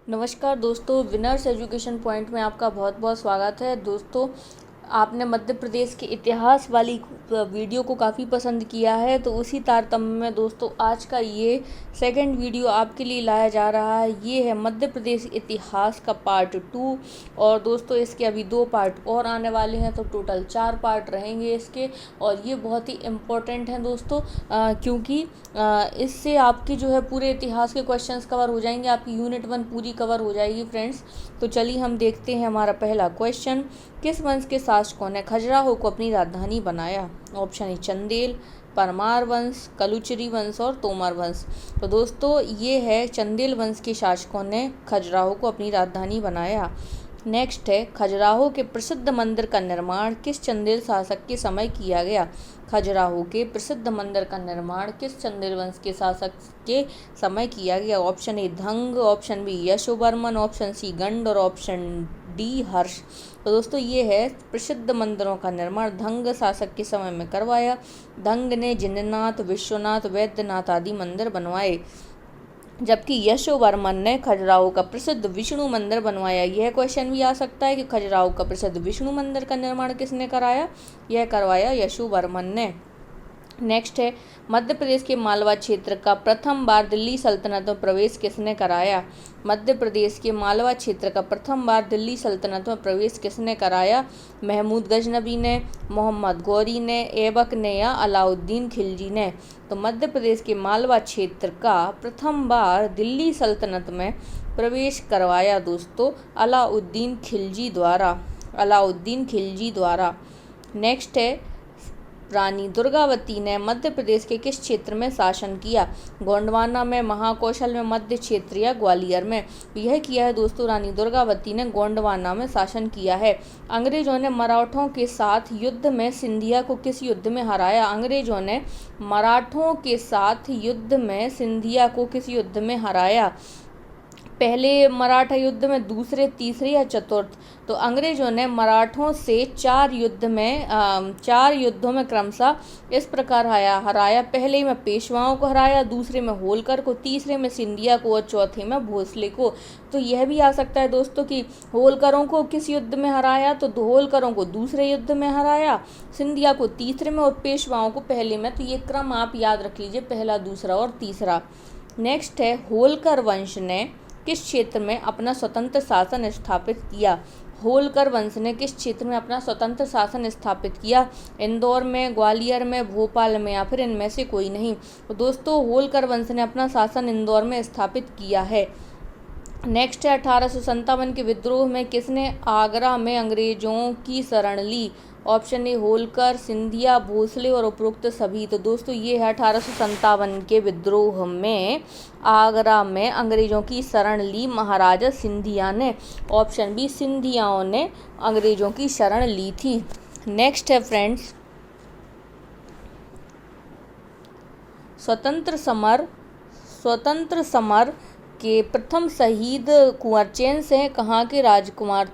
नमस्कार दोस्तों, winners education point में आपका बहुत बहुत स्वागत है। दोस्तों, आपने मध्य प्रदेश के इतिहास वाली वीडियो को काफ़ी पसंद किया है, तो उसी तारतम्य में दोस्तों आज का ये सेकंड वीडियो आपके लिए लाया जा रहा है। ये है मध्य प्रदेश इतिहास का पार्ट 2। और दोस्तों इसके अभी 2 पार्ट और आने वाले हैं, तो टोटल 4 पार्ट रहेंगे इसके। और ये बहुत ही इम्पोर्टेंट हैं दोस्तों, क्योंकि इससे आपकी जो है पूरे इतिहास के क्वेश्चंस कवर हो जाएंगे, आपकी यूनिट 1 पूरी कवर हो जाएगी फ्रेंड्स। तो चलिए हम देखते हैं हमारा पहला क्वेश्चन। किस वंश के शासकों ने खजुराहो को अपनी राजधानी बनाया? ऑप्शन ए चंदेल, परमार वंश, कलुचरी वंश और तोमर वंश। तो दोस्तों ये है चंदेल वंश के शासकों ने खजुराहो को अपनी राजधानी बनाया। नेक्स्ट है, खजुराहो के प्रसिद्ध मंदिर का निर्माण किस चंदेल शासक के समय किया गया? खजुराहो के प्रसिद्ध मंदिर का निर्माण किस चंदेल वंश के शासक के समय किया गया? Option A Dhanga, option B Yashovarman, option C Ganda और ऑप्शन डी हर्ष। तो दोस्तों ये है प्रसिद्ध मंदिरों का निर्माण धंग शासक के समय में करवाया। धंग ने जिननाथ, विश्वनाथ, वैद्यनाथ आदि मंदिर बनवाए, जबकि यशोवर्मन ने खजुराहो का प्रसिद्ध विष्णु मंदिर बनवाया। यह क्वेश्चन भी आ सकता है कि खजुराहो का प्रसिद्ध विष्णु मंदिर का निर्माण किसने कराया? यह करवाया यशोवर्मन ने। नेक्स्ट है, मध्य प्रदेश के मालवा क्षेत्र का प्रथम बार दिल्ली सल्तनत में प्रवेश किसने कराया? मध्य प्रदेश के मालवा क्षेत्र का प्रथम बार दिल्ली सल्तनत में प्रवेश किसने कराया? महमूद गजनबी ने, मोहम्मद गौरी ने, ऐबक ने या अलाउद्दीन खिलजी ने? तो मध्य प्रदेश के मालवा क्षेत्र का प्रथम बार दिल्ली सल्तनत में प्रवेश करवाया दोस्तों अलाउद्दीन खिलजी द्वारा। नेक्स्ट है, रानी दुर्गावती ने मध्य प्रदेश के किस क्षेत्र में शासन किया? गोंडवाना में, महाकौशल में, मध्य क्षेत्र या ग्वालियर में? यह किया है दोस्तों रानी दुर्गावती ने गोंडवाना में शासन किया है। अंग्रेजों ने मराठों के साथ युद्ध में सिंधिया को किस युद्ध में हराया? अंग्रेजों ने मराठों के साथ युद्ध में सिंधिया को किस युद्ध में हराया? पहले मराठा युद्ध में, दूसरे, तीसरे या चतुर्थ? तो अंग्रेजों ने मराठों से 4 युद्धों में क्रमशः इस प्रकार हराया। पहले में पेशवाओं को हराया, दूसरे में होलकर को, तीसरे में सिंधिया को और चौथे में भोसले को। तो यह भी आ सकता है दोस्तों कि होलकरों को किस युद्ध में हराया? तो होलकरों को दूसरे युद्ध में हराया, सिंधिया को तीसरे में और पेशवाओं को पहले में। तो ये क्रम आप याद रख लीजिए, पहला, दूसरा और तीसरा। नेक्स्ट है, होलकर वंश ने किस क्षेत्र में अपना स्वतंत्र शासन स्थापित किया? होलकर वंश ने किस क्षेत्र में अपना स्वतंत्र शासन स्थापित किया? इंदौर में, ग्वालियर में, भोपाल में या फिर इनमें से कोई नहीं? तो दोस्तों होलकर वंश ने अपना शासन इंदौर में स्थापित किया है। नेक्स्ट है, 1857 के विद्रोह में किसने आगरा में अंग्रेजों की शरण ली? ऑप्शन ए होलकर, सिंधिया, भोसले और उपरोक्त सभी। तो दोस्तों ये है 1857 के विद्रोह में आगरा में अंग्रेजों की शरण ली महाराजा सिंधिया ने। ऑप्शन बी, सिंधियाओं ने अंग्रेजों की शरण ली थी। नेक्स्ट है फ्रेंड्स, स्वतंत्र समर के प्रथम शहीद कुंवर चैन सिंह कहाँ के राजकुमार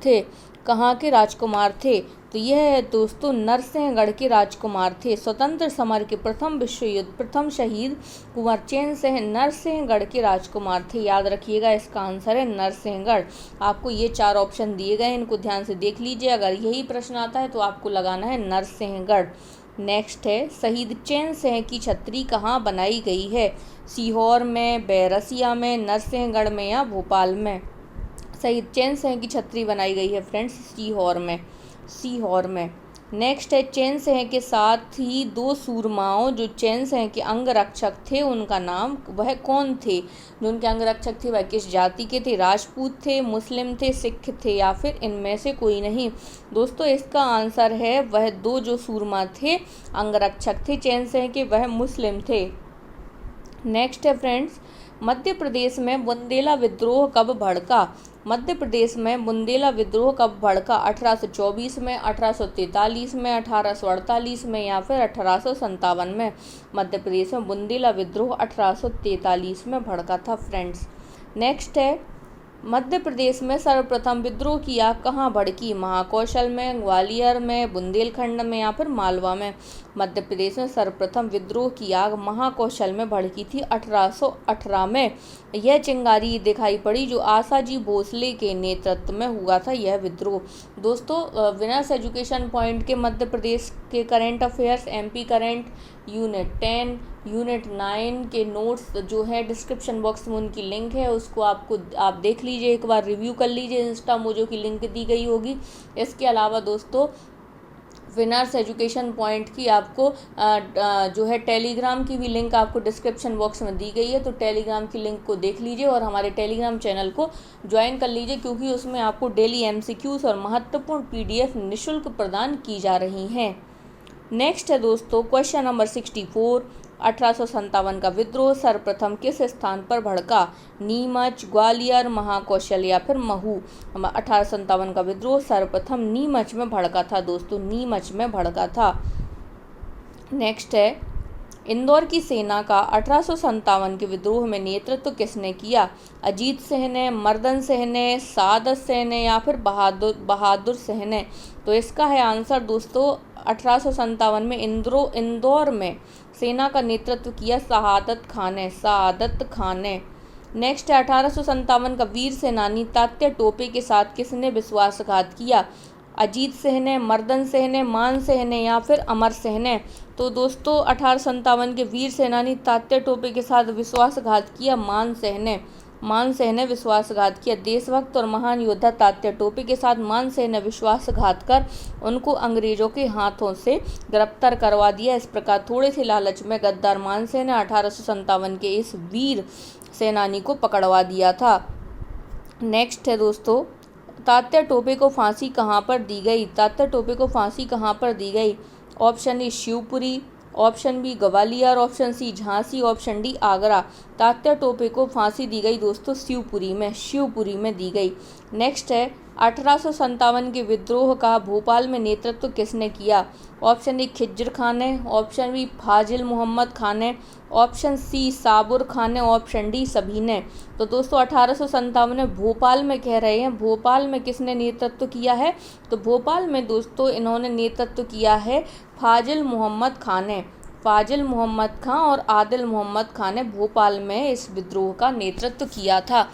थे? तो यह है दोस्तों नरसिंहगढ़ के राजकुमार थे। स्वतंत्र समर के प्रथम विश्व युद्ध प्रथम शहीद कुंवर चैन सिंह नरसिंहगढ़ के राजकुमार थे। याद रखिएगा, इसका आंसर है नरसिंहगढ़। आपको ये 4 ऑप्शन दिए गए, इनको ध्यान से देख लीजिए। अगर यही प्रश्न आता है तो आपको लगाना है नरसिंहगढ़। नेक्स्ट है, शहीद चैन सिंह की छतरी कहाँ बनाई गई है? सीहोर में, बैरसिया में, नरसिंहगढ़ में या भोपाल में? शहीद चैन सिंह की छतरी बनाई गई है फ्रेंड्स सीहोर में। नेक्स्ट है, चैन सिंह के साथ ही 2 सूरमाओं जो चैन सिंह के अंगरक्षक थे, उनका नाम वह कौन थे? जो उनके अंगरक्षक थे वह किस जाति के थे? राजपूत थे, मुस्लिम थे, सिख थे या फिर इनमें से कोई नहीं? दोस्तों इसका आंसर है वह 2 जो सूरमा थे, अंगरक्षक थे चैन सिंह के, वह मुस्लिम थे। नेक्स्ट है फ्रेंड्स, मध्य प्रदेश में बुंदेला विद्रोह कब भड़का? मध्य प्रदेश में बुंदेला विद्रोह कब भड़का? 1824 में, 1843 में, 1848 में या फिर 1857 में? मध्य प्रदेश में बुंदेला विद्रोह 1843 में भड़का था फ्रेंड्स। नेक्स्ट है, मध्य प्रदेश में सर्वप्रथम विद्रोह की आग कहाँ भड़की? महाकौशल में, ग्वालियर में, बुंदेलखंड में या फिर मालवा में? मध्य प्रदेश में सर्वप्रथम विद्रोह की आग महाकौशल में भड़की थी 1818 में। यह चिंगारी दिखाई पड़ी जो आशाजी भोसले के नेतृत्व में हुआ था यह विद्रोह। दोस्तों, विनर्स एजुकेशन पॉइंट के मध्य प्रदेश के current affairs, MP current, unit 10, unit 9 के नोट्स जो है डिस्क्रिप्शन बॉक्स में उनकी लिंक है, उसको आप देख लीजिए, एक बार रिव्यू कर लीजिए, इंस्टा मोजो की लिंक दी गई होगी। इसके अलावा दोस्तों, विनर्स एजुकेशन पॉइंट की आपको जो है टेलीग्राम की भी लिंक आपको डिस्क्रिप्शन बॉक्स में दी गई है, तो टेलीग्राम की लिंक को देख लीजिए और हमारे टेलीग्राम चैनल को ज्वाइन कर लीजिए, क्योंकि उसमें आपको डेली एमसीक्यूज और महत्वपूर्ण पीडीएफ निःशुल्क प्रदान की जा रही हैं। नेक्स्ट है दोस्तों क्वेश्चन नंबर 64। 1857 का विद्रोह सर्वप्रथम किस स्थान पर भड़का? नीमच, ग्वालियर, महाकौशल या फिर महू? 1857 का विद्रोह सर्वप्रथम नीमच में भड़का था दोस्तों, नीमच में भड़का था। नेक्स्ट है, इंदौर की सेना का 1857 के विद्रोह में नेतृत्व किसने किया? अजीत सिंह ने, मर्दन सिंह ने, सादत सिंह ने या फिर बहादुर सिंह ने? तो इसका है आंसर दोस्तों 1857 में इंदौर में सेना का नेतृत्व किया शहादत खान ने। नेक्स्ट है 1857 का वीर सेनानी तात्या टोपे के साथ किसने विश्वासघात किया? अजीत सिंह ने, मर्दन सिंह ने, मान सिंह ने या फिर अमर सिंह ने? तो दोस्तों 1857 के वीर सेनानी तात्या टोपे के साथ विश्वासघात किया मान सिंह ने विश्वासघात किया। देशभक्त और महान योद्धा तात्या टोपे के साथ मान सिंह ने विश्वासघात कर उनको अंग्रेजों के हाथों से गिरफ्तार करवा दिया। इस प्रकार थोड़े से लालच में गद्दार मान सिंह ने 1857 के इस वीर सेनानी को पकड़वा दिया था। नेक्स्ट है दोस्तों, तात्या टोपे को फांसी कहाँ पर दी गई? तात्या टोपे को फांसी कहाँ पर दी गई? Option A Shivpuri, option B Gwalior, option C Jhansi, option D Agra. Tatya Tope को फांसी दी गई दोस्तों शिवपुरी में दी गई। नेक्स्ट है 1857 के विद्रोह का भोपाल में नेतृत्व किसने किया? ऑप्शन ए खिज्र खान ने, ऑप्शन बी फाजिल मोहम्मद खान ने, ऑप्शन सी साबुर खान ने, ऑप्शन डी सभी ने? तो दोस्तों 1857 में भोपाल में कह रहे हैं, भोपाल में किसने नेतृत्व किया है? तो भोपाल में दोस्तों इन्होंने नेतृत्व किया है फाजिल मोहम्मद खान ने। फाजिल मोहम्मद खान और आदिल मोहम्मद खान ने भोपाल में इस विद्रोह का नेतृत्व किया था।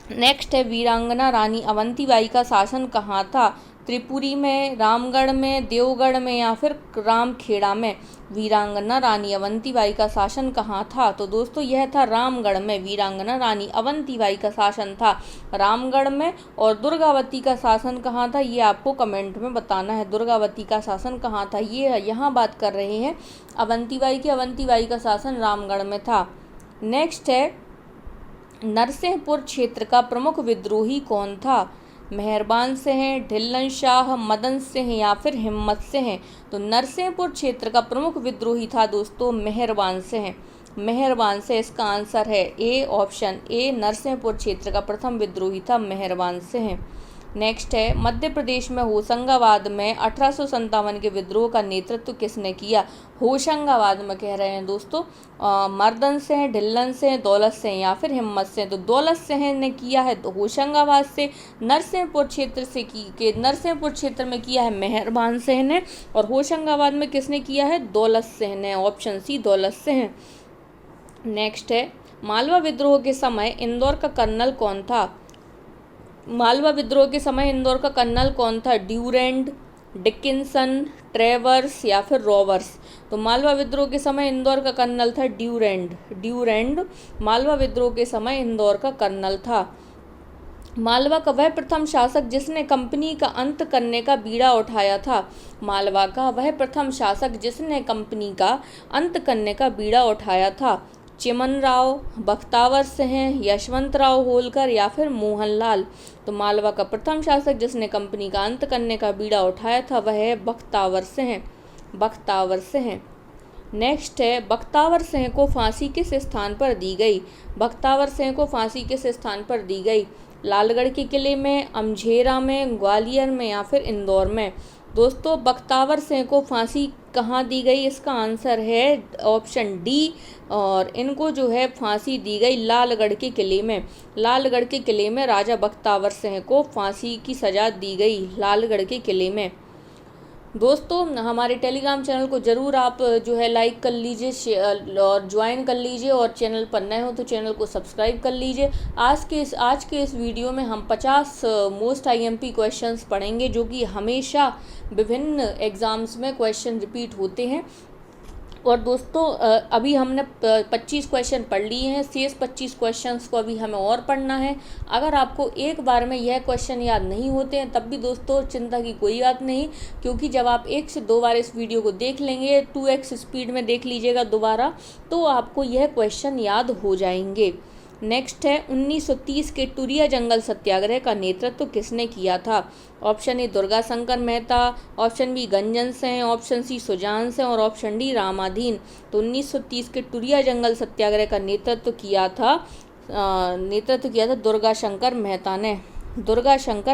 नेक्स्ट है, वीरांगना रानी अवंतीबाई का शासन कहाँ था? त्रिपुरी में, रामगढ़ में, देवगढ़ में या फिर रामखेड़ा में? वीरांगना रानी अवंतीबाई का शासन कहाँ था? तो दोस्तों यह था रामगढ़ में। वीरांगना रानी अवंतीबाई का शासन था रामगढ़ में। और दुर्गावती का शासन कहाँ था, ये आपको कमेंट में बताना है। दुर्गावती का शासन कहाँ था, ये यहाँ बात कर रहे हैं अवंतीबाई की। अवंतीबाई का शासन रामगढ़ में था। नेक्स्ट है, नरसिंहपुर क्षेत्र का प्रमुख विद्रोही कौन था? मेहरबान सिंह, ढिल्लन शाह, मदन सिंह या फिर हिम्मत सिंह? तो नरसिंहपुर क्षेत्र का प्रमुख विद्रोही था दोस्तों मेहरबान सिंह। इसका आंसर है ए, ऑप्शन ए, नरसिंहपुर क्षेत्र का प्रथम विद्रोही था मेहरबान सिंह। नेक्स्ट है, मध्य प्रदेश में होशंगाबाद में 1857 के विद्रोह का नेतृत्व किसने किया? होशंगाबाद में कह रहे हैं दोस्तों मर्दन सिंह, ढिल्लन सिंह, दौलत सिंह या फिर हिम्मत सिंह? तो दौलत सिंह ने किया है होशंगाबाद से। नरसिंहपुर क्षेत्र में किया है मेहरबान सिंह ने। और होशंगाबाद में किसने किया है? दौलत सिंह ने, option C Daulat Singh. Next है, मालवा विद्रोह के समय इंदौर का कर्नल कौन था? मालवा विद्रोह के समय इंदौर का कर्नल कौन था? ड्यूरेंड, डिकिंसन, ट्रेवर्स या फिर रॉबर्स? तो मालवा विद्रोह के समय इंदौर का कर्नल था ड्यूरेंड मालवा विद्रोह के समय इंदौर का कर्नल था। मालवा का वह प्रथम शासक जिसने कंपनी का अंत करने का बीड़ा उठाया था? मालवा का वह प्रथम शासक जिसने कंपनी का अंत करने का बीड़ा उठाया था? चिमन राव, बख्तावर सिंह, यशवंत राव होलकर या फिर मोहनलाल? तो मालवा का प्रथम शासक जिसने कंपनी का अंत करने का बीड़ा उठाया था वह है बख्तावर सिंह। नेक्स्ट है, बख्तावर सिंह को फांसी किस स्थान पर दी गई? बख्तावर सिंह को फांसी किस स्थान पर दी गई? लालगढ़ के किले में, अमझेरा में, ग्वालियर में या फिर इंदौर में? दोस्तों बख्तावर सिंह को फांसी कहाँ दी गई? इसका आंसर है ऑप्शन डी। और इनको जो है फांसी दी गई लालगढ़ के किले में। लालगढ़ के किले में राजा बख्तावर सिंह को फांसी की सज़ा दी गई, लालगढ़ के किले में। दोस्तों हमारे टेलीग्राम चैनल को ज़रूर आप जो है लाइक कर लीजिए और ज्वाइन कर लीजिए, और चैनल पर नए हो तो चैनल को सब्सक्राइब कर लीजिए। आज के इस वीडियो में हम 50 मोस्ट IMP क्वेश्चंस पढ़ेंगे, जो कि हमेशा विभिन्न एग्ज़ाम्स में क्वेश्चन रिपीट होते हैं। और दोस्तों अभी हमने 25 क्वेश्चन पढ़ लिए हैं, शेष 25 क्वेश्चंस को अभी हमें और पढ़ना है। अगर आपको एक बार में यह क्वेश्चन याद नहीं होते हैं तब भी दोस्तों चिंता की कोई बात नहीं, क्योंकि जब आप 1 से 2 बार इस वीडियो को देख लेंगे, 2x स्पीड में देख लीजिएगा दोबारा, तो आपको यह क्वेश्चन याद हो जाएंगे। नेक्स्ट है 1930 के टुरिया जंगल सत्याग्रह का नेतृत्व किसने किया था? Option A Durga Shankar Mehta, option B Ganjan Singh, option C Sujan Singh और ऑप्शन डी रामाधीन। तो 1930 के टुरिया जंगल सत्याग्रह का नेतृत्व किया था दुर्गा शंकर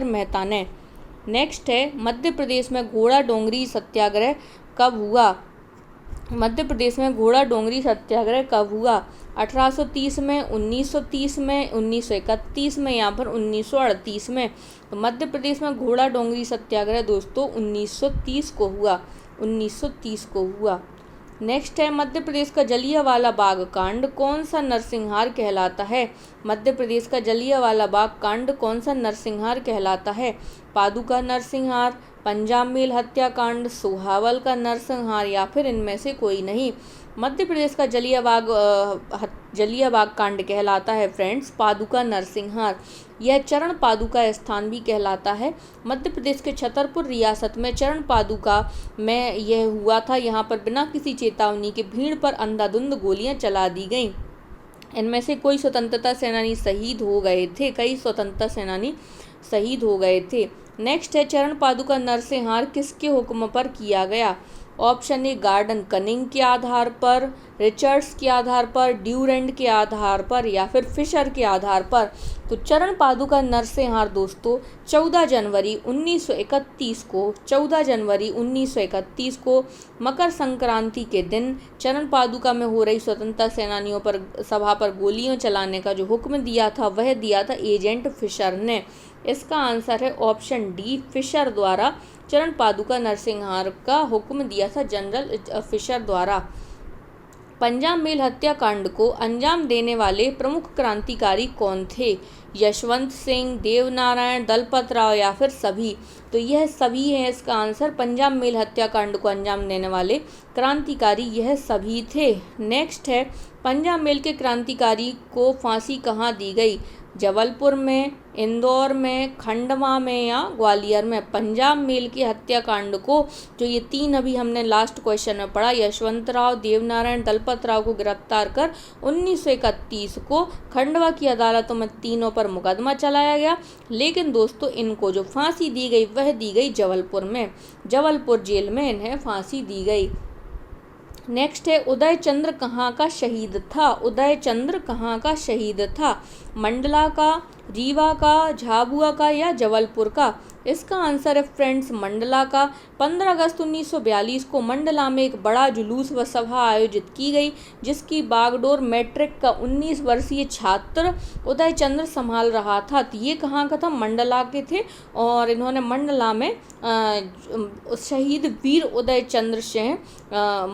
मेहता ने। नेक्स्ट है मध्य प्रदेश में घोड़ा डोंगरी सत्याग्रह कब हुआ? मध्य प्रदेश में घोड़ा डोंगरी सत्याग्रह कब हुआ? 1830 में, 1930 में, 1931 में या फिर 1938 में? तो मध्य प्रदेश में घोड़ा डोंगरी सत्याग्रह दोस्तों 1930 को हुआ। नेक्स्ट है मध्य प्रदेश का जलियांवाला बाग कांड कौन सा नरसंहार कहलाता है? मध्य प्रदेश का जलियांवाला बाग कांड कौन सा नरसंहार कहलाता है? पादुका नरसंहार, पंजाब मेल हत्याकांड, सोहावल का नरसंहार या फिर इनमें से कोई नहीं? मध्य प्रदेश का जलियांबाग कांड कहलाता है फ्रेंड्स पादुका नरसंहार। यह चरण पादुका स्थान भी कहलाता है। मध्य प्रदेश के छतरपुर रियासत में चरण पादुका में यह हुआ था। यहाँ पर बिना किसी चेतावनी के भीड़ पर अंधाधुंध गोलियां चला दी गईं। इनमें से कई स्वतंत्रता सेनानी शहीद हो गए थे। नेक्स्ट है चरण पादुका नरसंहार किसके हुक्म पर किया गया? ऑप्शन ए गार्डन कनिंग के आधार पर, रिचर्ड्स के आधार पर, ड्यूरेंट के आधार पर या फिर फिशर के आधार पर? तो चरण पादुका नरसंहार दोस्तों 14 जनवरी 1931 को मकर संक्रांति के दिन चरण पादुका में हो रही स्वतंत्रता सेनानियों पर सभा पर गोलियां चलाने का जो हुक्म दिया था वह दिया था एजेंट फिशर ने। इसका आंसर है ऑप्शन डी, फिशर द्वारा चरण पादुका नरसंहार का हुक्म दिया था जनरल फिशर द्वारा। पंजाब मेल हत्याकांड को अंजाम देने वाले प्रमुख क्रांतिकारी कौन थे? यशवंत सिंह, देवनारायण, दलपत राव या फिर सभी? तो यह सभी है इसका आंसर। पंजाब मेल हत्याकांड को अंजाम देने वाले क्रांतिकारी यह सभी थे। नेक्स्ट है पंजाब मेल के क्रांतिकारी को फांसी कहाँ दी गई? जबलपुर में, इंदौर में, खंडवा में या ग्वालियर में? पंजाब मेल के हत्याकांड को जो ये 3 अभी हमने लास्ट क्वेश्चन में पढ़ा, यशवंत राव, देवनारायण, दलपत राव को गिरफ्तार कर 1931 को खंडवा की अदालतों में तीनों पर मुकदमा चलाया गया। लेकिन दोस्तों इनको जो फांसी दी गई वह दी गई जबलपुर में। जबलपुर जेल में इन्हें फांसी दी गई। नेक्स्ट है उदय चंद्र कहाँ का शहीद था? मंडला का, रीवा का, झाबुआ का या जबलपुर का? इसका आंसर है फ्रेंड्स मंडला का। 15 अगस्त 1942 को मंडला में एक बड़ा जुलूस व सभा आयोजित की गई, जिसकी बागडोर मैट्रिक का 19 वर्षीय छात्र उदय चंद्र संभाल रहा था। तो ये कहाँ का था? मंडला के थे, और इन्होंने मंडला में शहीद वीर उदय चंद्र सिंह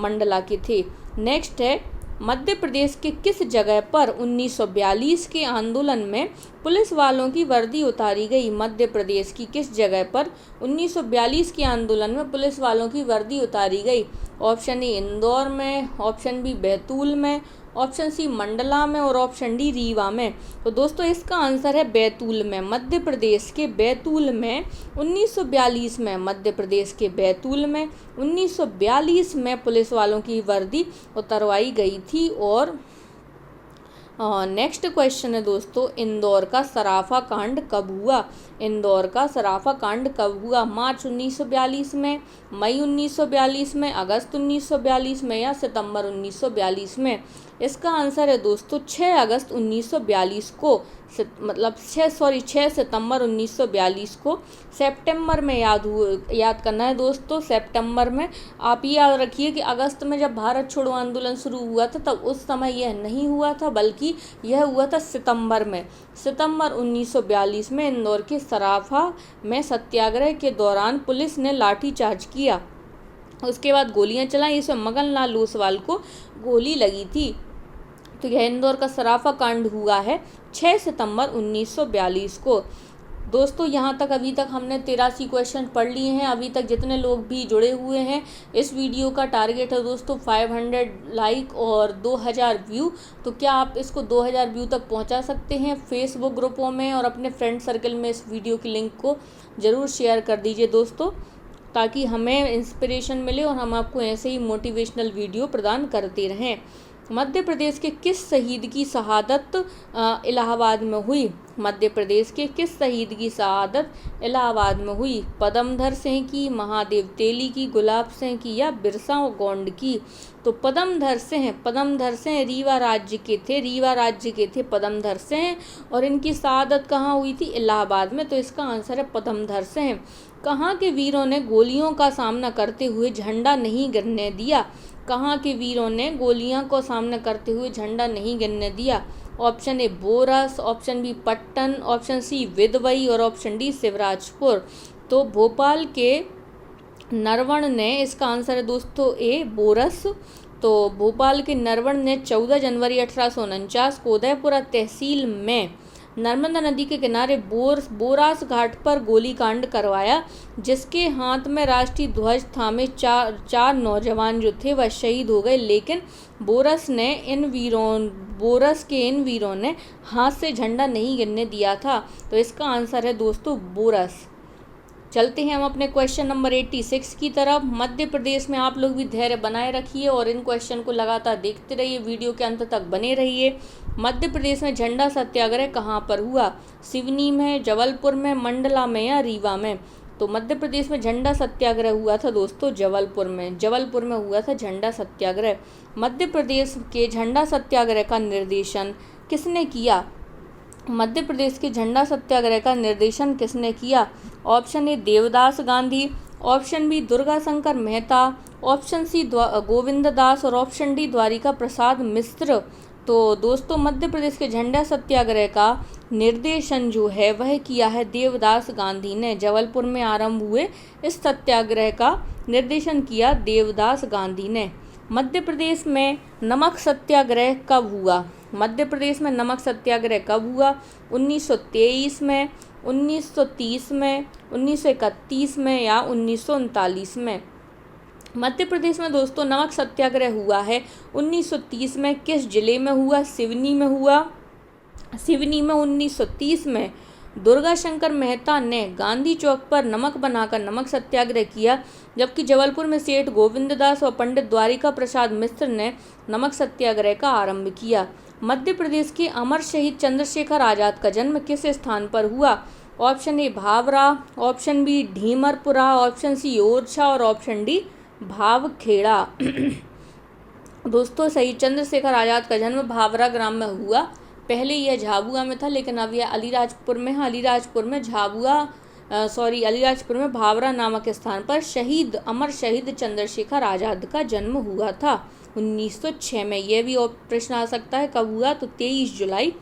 मंडला के थे। नेक्स्ट है मध्य प्रदेश के किस जगह पर 1942 के आंदोलन में पुलिस वालों की वर्दी उतारी गई? मध्य प्रदेश की किस जगह पर 1942 के आंदोलन में पुलिस वालों की वर्दी उतारी गई? ऑप्शन ए इंदौर में, ऑप्शन बी बैतूल में, ऑप्शन सी मंडला में और ऑप्शन डी रीवा में? तो दोस्तों इसका आंसर है बैतूल में। मध्य प्रदेश के बैतूल में 1942 में, मध्य प्रदेश के बैतूल में 1942 में पुलिस वालों की वर्दी उतरवाई गई थी। और नेक्स्ट क्वेश्चन है दोस्तों इंदौर का सराफा कांड कब हुआ? मार्च 1942 में, मई 1942 में, अगस्त 1942 में या सितंबर 1942 में? इसका आंसर है दोस्तों 6 अगस्त 1942 को, 6 सितंबर 1942 को। सितंबर में याद करना है दोस्तों, सितंबर में। आप ये याद रखिए कि अगस्त में जब भारत छोड़ो आंदोलन शुरू हुआ था तब उस समय यह नहीं हुआ था, बल्कि यह हुआ था सितंबर में। सितंबर 1942 में इंदौर के सराफा में सत्याग्रह के दौरान पुलिस ने लाठीचार्ज किया। उसके बाद गोलियां चलाई, इसमें मगन लाल ओसवाल को गोली लगी थी। तो यह इंदौर का सराफा कांड हुआ है 6 सितंबर 1942 को। दोस्तों यहाँ तक अभी तक हमने 83 क्वेश्चन पढ़ लिए हैं। अभी तक जितने लोग भी जुड़े हुए हैं, इस वीडियो का टारगेट है दोस्तों 500 लाइक और 2000 व्यू। तो क्या आप इसको 2000 व्यू तक पहुँचा सकते हैं? फेसबुक ग्रुपों में और अपने फ्रेंड सर्कल में इस वीडियो की लिंक को ज़रूर शेयर कर दीजिए दोस्तों, ताकि हमें इंस्पिरेशन मिले और हम आपको ऐसे ही मोटिवेशनल वीडियो प्रदान करते रहें। मध्य प्रदेश के किस शहीद की शहादत इलाहाबाद में हुई? मध्य प्रदेश के किस शहीद की शहादत इलाहाबाद में हुई? पदमधर सिंह की, महादेव तेली की, गुलाब सिंह की या बिरसा गोंड की? तो पदमधर सिंह रीवा राज्य के थे पदमधर सिंह, और इनकी शहादत कहाँ हुई थी? इलाहाबाद में। तो इसका आंसर है पदमधर सिंह। कहाँ के वीरों ने गोलियों का सामना करते हुए झंडा नहीं गिरने दिया? कहाँ के वीरों ने गोलियां को सामना करते हुए झंडा नहीं गिरने दिया? ऑप्शन ए बोरस, ऑप्शन बी पट्टन, ऑप्शन सी विदवई और ऑप्शन डी शिवराजपुर। तो भोपाल के नरवण ने, इसका आंसर है दोस्तों ए बोरस। तो भोपाल के नरवण ने 14 जनवरी 1849 को उदयपुरा तहसील में नर्मदा नदी के किनारे बोरास घाट पर गोलीकांड करवाया, जिसके हाथ में राष्ट्रीय ध्वज थामे चार नौजवान जो थे वह शहीद हो गए। लेकिन बोरस के इन वीरों ने हाथ से झंडा नहीं गिरने दिया था। तो इसका आंसर है दोस्तों बोरस। चलते हैं हम अपने क्वेश्चन नंबर 86 की तरफ। मध्य प्रदेश में आप लोग भी धैर्य बनाए रखिए और इन क्वेश्चन को लगातार देखते रहिए, वीडियो के अंत तक बने रहिए। मध्य प्रदेश में झंडा सत्याग्रह कहाँ पर हुआ? सिवनी में, जबलपुर में, मंडला में या रीवा में? तो मध्य प्रदेश में झंडा सत्याग्रह हुआ था दोस्तों जबलपुर में हुआ था झंडा सत्याग्रह। मध्य प्रदेश के झंडा सत्याग्रह का निर्देशन किसने किया? मध्य प्रदेश के झंडा सत्याग्रह का निर्देशन किसने किया? Option A Devdas Gandhi, option B Durga Shankar Mehta, option C Govind Das और ऑप्शन डी द्वारिका प्रसाद मिश्र। तो दोस्तों मध्य प्रदेश के झंडा सत्याग्रह का निर्देशन जो है वह किया है देवदास गांधी ने। जबलपुर में आरंभ हुए इस सत्याग्रह का निर्देशन किया देवदास गांधी ने। मध्य प्रदेश में नमक सत्याग्रह कब हुआ? मध्य प्रदेश में नमक सत्याग्रह कब हुआ? 1923 में, 1930 में, 1931 में या 1939 में? मध्य प्रदेश में दोस्तों नमक सत्याग्रह हुआ है 1930 में। किस जिले में हुआ? सिवनी में हुआ। सिवनी में 1930 में दुर्गा शंकर मेहता ने गांधी चौक पर नमक बनाकर नमक सत्याग्रह किया, जबकि जबलपुर में सेठ गोविंद दास और पंडित द्वारिका प्रसाद मिश्र ने नमक सत्याग्रह का आरंभ किया। मध्य प्रदेश के अमर शहीद चंद्रशेखर आज़ाद का जन्म किस स्थान पर हुआ? Option A Bhavra, option B Dhimarpura, option C Orchha और ऑप्शन डी भावखेड़ा। दोस्तों शहीद चंद्रशेखर आज़ाद का जन्म भावरा ग्राम में हुआ। पहले यह झाबुआ में था, लेकिन अब यह अलीराजपुर में है। अलीराजपुर में भावरा नामक स्थान पर अमर शहीद चंद्रशेखर आज़ाद का जन्म हुआ था 1906 में। यह भी प्रश्न आ सकता है कब हुआ, तो 23 जुलाई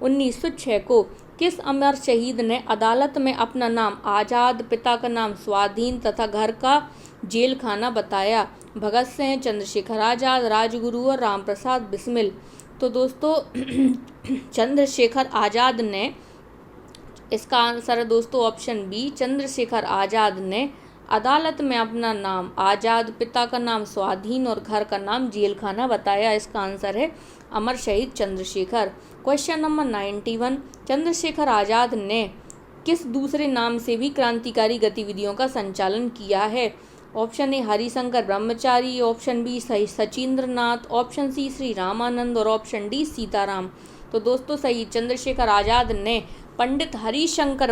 1906 को। किस अमर शहीद ने अदालत में अपना नाम आज़ाद, पिता का नाम स्वाधीन तथा घर का जेल खाना बताया? भगत सिंह, चंद्रशेखर आज़ाद, राजगुरु और रामप्रसाद बिस्मिल। तो दोस्तों चंद्रशेखर आज़ाद ने, इसका आंसर है दोस्तों ऑप्शन बी, चंद्रशेखर आज़ाद ने अदालत में अपना नाम आज़ाद, पिता का नाम स्वाधीन और घर का नाम जेल खाना बताया। इसका आंसर है अमर शहीद चंद्रशेखर। क्वेश्चन नंबर 91, चंद्रशेखर आज़ाद ने किस दूसरे नाम से भी क्रांतिकारी गतिविधियों का संचालन किया है? Option A Harishankar Brahmachari, option B Sachindra Nath, option C Shri Ramanand और ऑप्शन डी सीताराम। तो दोस्तों शहीद चंद्रशेखर आज़ाद ने पंडित हरिशंकर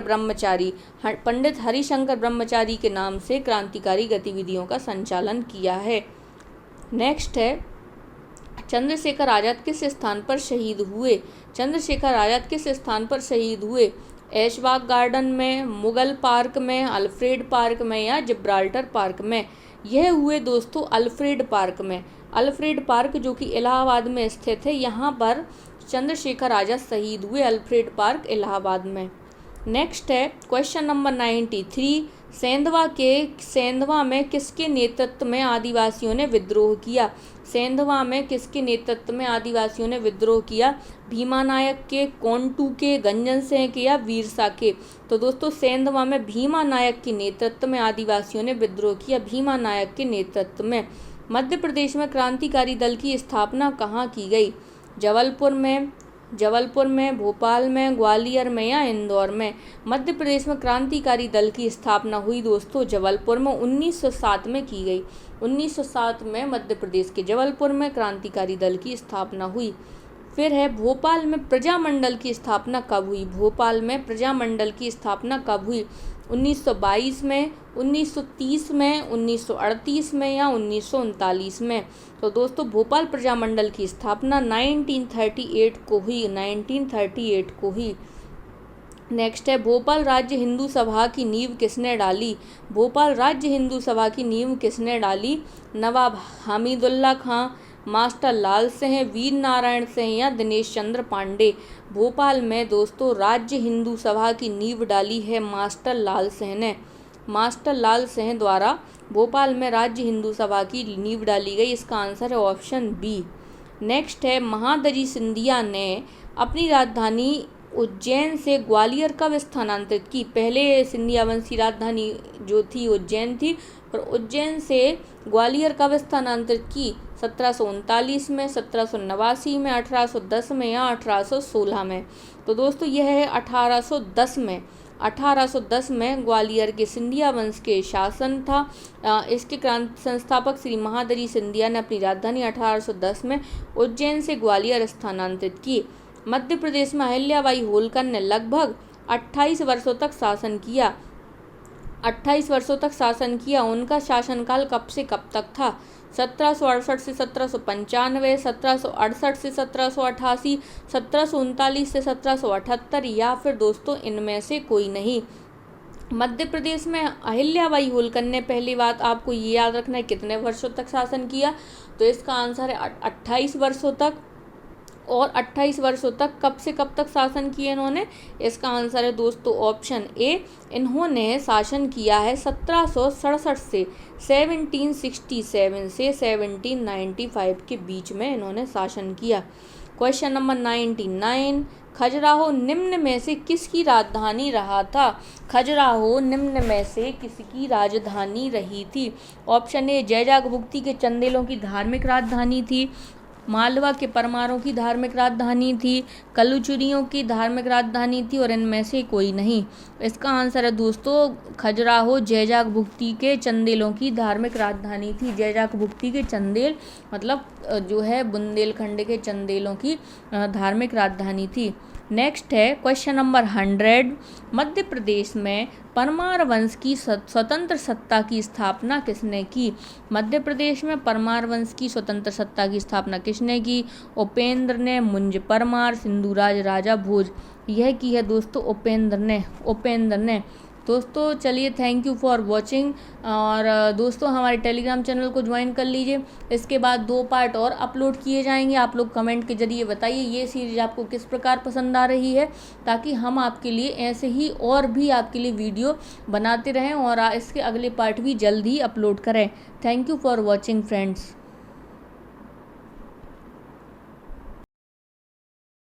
ब्रह्मचारी के नाम से क्रांतिकारी गतिविधियों का संचालन किया है। नेक्स्ट है चंद्रशेखर आज़ाद किस स्थान पर शहीद हुए? चंद्रशेखर आज़ाद किस स्थान पर शहीद हुए? ऐशबाग गार्डन में, मुगल पार्क में, अल्फ्रेड पार्क में या जिब्राल्टर पार्क में? यह हुए दोस्तों अल्फ्रेड पार्क में। अल्फ्रेड पार्क जो कि इलाहाबाद में स्थित है, यहाँ पर चंद्रशेखर आज़ाद शहीद हुए, अल्फ्रेड पार्क इलाहाबाद में। नेक्स्ट है क्वेश्चन नंबर 93। सेंधवा में किसके नेतृत्व में आदिवासियों ने विद्रोह किया? सेंधवा में किसके नेतृत्व में आदिवासियों ने विद्रोह किया? भीमा नायक के, कोंटू के, गंजन सिंह के या वीरसा के? तो दोस्तों सेंधवा में भीमा नायक के नेतृत्व में आदिवासियों ने विद्रोह किया, भीमा नायक के नेतृत्व में। मध्य प्रदेश में क्रांतिकारी दल की स्थापना कहाँ की गई? जबलपुर में, भोपाल में, ग्वालियर में या इंदौर में? मध्य प्रदेश में क्रांतिकारी दल की स्थापना हुई दोस्तों जबलपुर में, 1907 में की गई। 1907 में मध्य प्रदेश के जबलपुर में क्रांतिकारी दल की स्थापना हुई। फिर है भोपाल में प्रजामंडल की स्थापना कब हुई? भोपाल में प्रजामंडल की स्थापना कब हुई? 1922 में, 1930 में, 1938 में या 1939 में? तो दोस्तों भोपाल प्रजामंडल की स्थापना 1938 को हुई, 1938 को हुई। नेक्स्ट है भोपाल राज्य हिंदू सभा की नींव किसने डाली? भोपाल राज्य हिंदू सभा की नींव किसने डाली? नवाब हमीदुल्ला खां, मास्टर लाल सिंह, वीर नारायण सिंह या दिनेश चंद्र पांडे? भोपाल में दोस्तों राज्य हिंदू सभा की नींव डाली है मास्टर लाल सिंह ने। मास्टर लाल सिंह द्वारा भोपाल में राज्य हिंदू सभा की नींव डाली गई। इसका आंसर है ऑप्शन बी। नेक्स्ट है महादजी सिंधिया ने अपनी राजधानी उज्जैन से ग्वालियर कब स्थानांतरित की? पहले सिंधिया वंश की राजधानी जो थी उज्जैन थी, और उज्जैन से ग्वालियर कब स्थानांतरित की? 1739 में, 1789 में, 1810 में या 1816 में? तो दोस्तों यह है 1810 में। 1810 में ग्वालियर के सिंधिया वंश के शासन था। इसके क्रांति संस्थापक श्री महादजी सिंधिया ने अपनी राजधानी 1810 में उज्जैन से ग्वालियर स्थानांतरित की। मध्य प्रदेश में अहिल्याबाई होलकर ने लगभग 28 वर्षों तक शासन किया। 28 वर्षों तक शासन किया। उनका शासनकाल कब से कब तक था? 1768 से 1795, 1768 से 1788, 1739 से 1778 या फिर दोस्तों इनमें से कोई नहीं। मध्य प्रदेश में अहिल्याबाई होलकर ने, पहली बात आपको ये याद रखना है, कितने वर्षों तक शासन किया? तो इसका आंसर है 28 वर्षों तक। और 28 वर्षों तक कब से कब तक शासन किया इन्होंने? इसका आंसर है दोस्तों ऑप्शन ए। इन्होंने शासन किया है 1767 से 1767 से 1795 के बीच में इन्होंने शासन किया। Question number 99। खजुराहो निम्न में से किसकी राजधानी रहा था? खजुराहो निम्न में से किसकी राजधानी रही थी? ऑप्शन ए जैजाग भुक्ती के चंदेलों की धार्मिक राजधानी थी, मालवा के परमारों की धार्मिक राजधानी थी, कलुचुरियों की धार्मिक राजधानी थी, और इनमें से कोई नहीं। इसका आंसर है दोस्तों खजुराहो जैजाग भुक्ती के चंदेलों की धार्मिक राजधानी थी। जैजाग भुक्ती के चंदेल मतलब जो है बुंदेलखंड के चंदेलों की धार्मिक राजधानी थी। नेक्स्ट है क्वेश्चन नंबर 100। मध्य प्रदेश में परमार वंश की स्वतंत्र सत्ता की स्थापना किसने की? मध्य प्रदेश में परमार वंश की स्वतंत्र सत्ता की स्थापना किसने की? उपेंद्र ने, मुंज परमार, सिंधुराज राजा भोज। यह की है दोस्तों उपेंद्र ने। दोस्तों चलिए थैंक यू फॉर वॉचिंग। और दोस्तों हमारे टेलीग्राम चैनल को ज्वाइन कर लीजिए। इसके बाद 2 पार्ट और अपलोड किए जाएंगे। आप लोग कमेंट के जरिए बताइए ये सीरीज आपको किस प्रकार पसंद आ रही है, ताकि हम आपके लिए ऐसे ही और भी आपके लिए वीडियो बनाते रहें और इसके अगले पार्ट भी जल्द ही अपलोड करें। Thank you for watching friends.